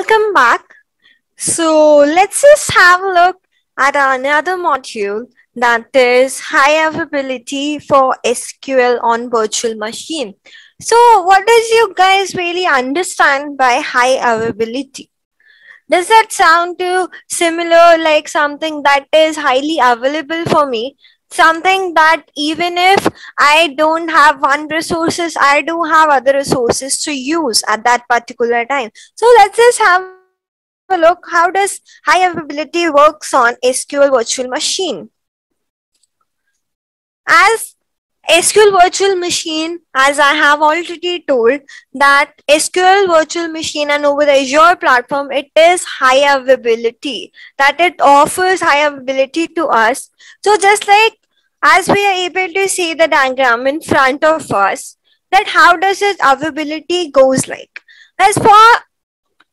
Welcome back. So let's just have a look at another module, that is high availability for SQL on virtual machine. So what does you guys really understand by high availability? Does that sound to similar like something that is highly available for me? Something that even if I don't have one resources, I do have other resources to use at that particular time. So let's just have a look. How does high availability works on SQL virtual machine? As SQL virtual machine, as I have already told, that SQL virtual machine and over the Azure platform, it is high availability, that it offers high availability to us. So just like as we are able to see the diagram in front of us, that how does its availability goes like? As for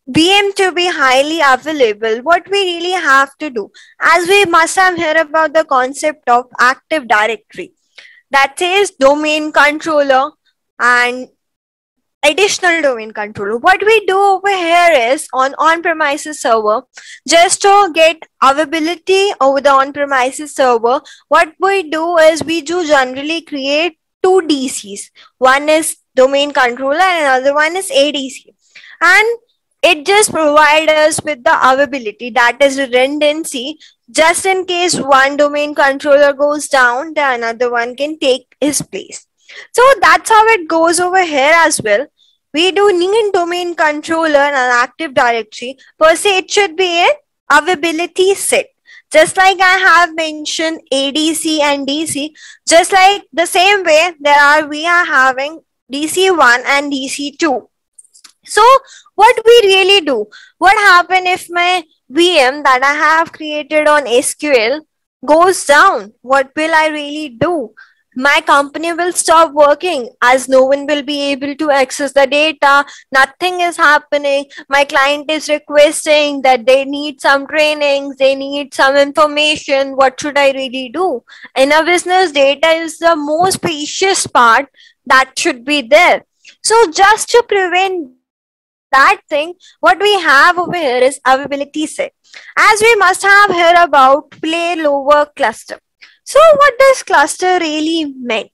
VM to be highly available, what we really have to do, as we must have heard about the concept of Active Directory, that is domain controller and additional domain controller. What we do over here is on-premises server, just to get availability over the on-premises server, what we do is we do generally create two DCs. One is domain controller and another one is ADC. And it just provides us with the availability, that is redundancy, just in case one domain controller goes down, the another one can take his place. So that's how it goes over here as well. We do need domain controller and Active Directory. Per se, it should be an availability set. Just like I have mentioned ADC and DC, just like the same way we are having DC1 and DC2. So what we really do, what happen if my VM that I have created on SQL goes down? What will I really do? My company will stop working as no one will be able to access the data. Nothing is happening. My client is requesting that they need some trainings, they need some information. What should I really do? In a business, data is the most precious part that should be there. So just to prevent that thing, what we have over here is availability set. As we must have heard about failover cluster. So what does cluster really mean?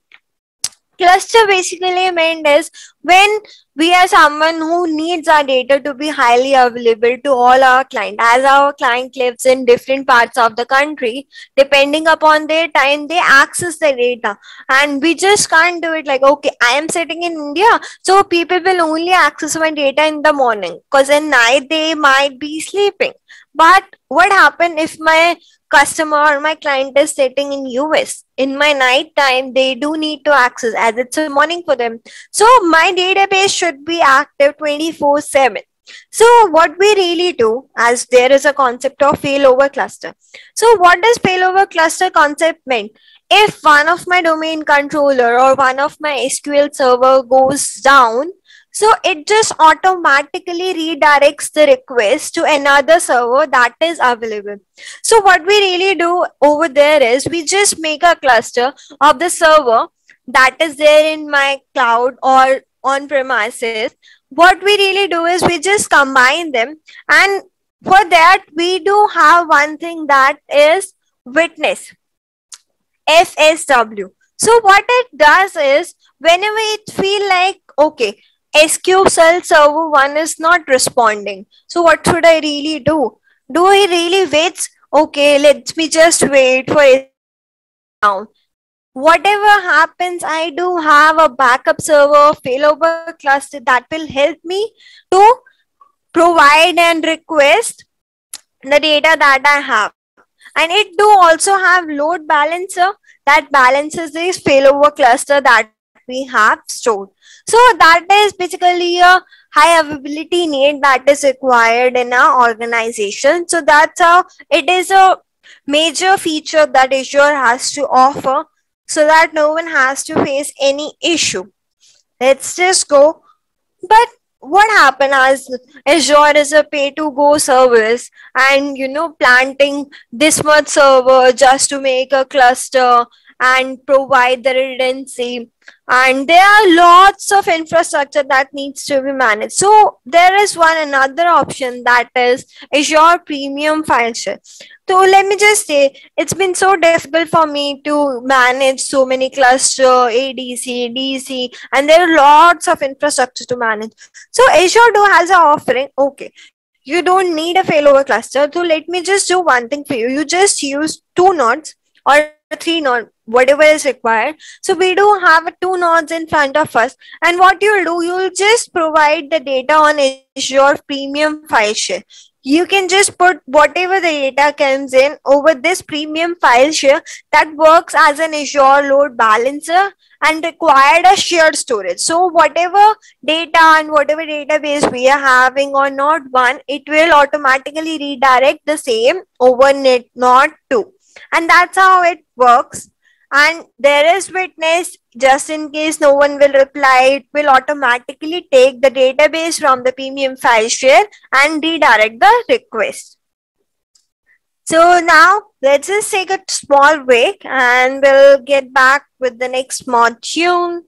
Cluster basically meant is when we are someone who needs our data to be highly available to all our clients. As our client lives in different parts of the country, depending upon their time, they access the data. And we just can't do it like, okay, I am sitting in India, so people will only access my data in the morning because in night they might be sleeping. But what happens if my customer or my client is sitting in US? In my night time, they do need to access as it's a morning for them. So my database should be active 24/7. So what we really do, as there is a concept of failover cluster. So what does failover cluster concept mean? If one of my domain controller or one of my SQL server goes down, so it just automatically redirects the request to another server that is available. So what we really do over there is we just make a cluster of the server that is there in my cloud or on premises. What we really do is we just combine them, and for that we do have one thing that is witness, FSW. So what it does is whenever it feel like, okay, SQL server 1 is not responding, so what should I really do? Do I really wait? Okay, let me just wait for it down. Whatever happens, I do have a backup server, failover cluster that will help me to provide and request the data that I have. And it do also have load balancer that balances this failover cluster that we have stored. So that is basically a high availability need that is required in our organization. So that's how it is a major feature that Azure has to offer so that no one has to face any issue. Let's just go. But what happened as Azure is a pay-to-go service, and planting this much server just to make a cluster and provide the redundancy. and there are lots of infrastructure that needs to be managed. So there is another option, that is Azure Premium File Share. So let me just say, it's been so difficult for me to manage so many cluster, ADC, DC, and there are lots of infrastructure to manage. So Azure do has an offering. Okay, you don't need a failover cluster. So let me just do one thing for you. You just use 2 nodes or 3 nodes, whatever is required. So we do have 2 nodes in front of us. And what you'll do, you'll just provide the data on Azure Premium File Share. You can just put whatever the data comes in over this premium file share that works as an Azure load balancer and required a shared storage. So whatever data and whatever database we are having on node 1, it will automatically redirect the same over node 2. And that's how it works. And there is witness, just in case no one will reply, it will automatically take the database from the premium file share and redirect the request. So now let's just take a small break and we'll get back with the next module.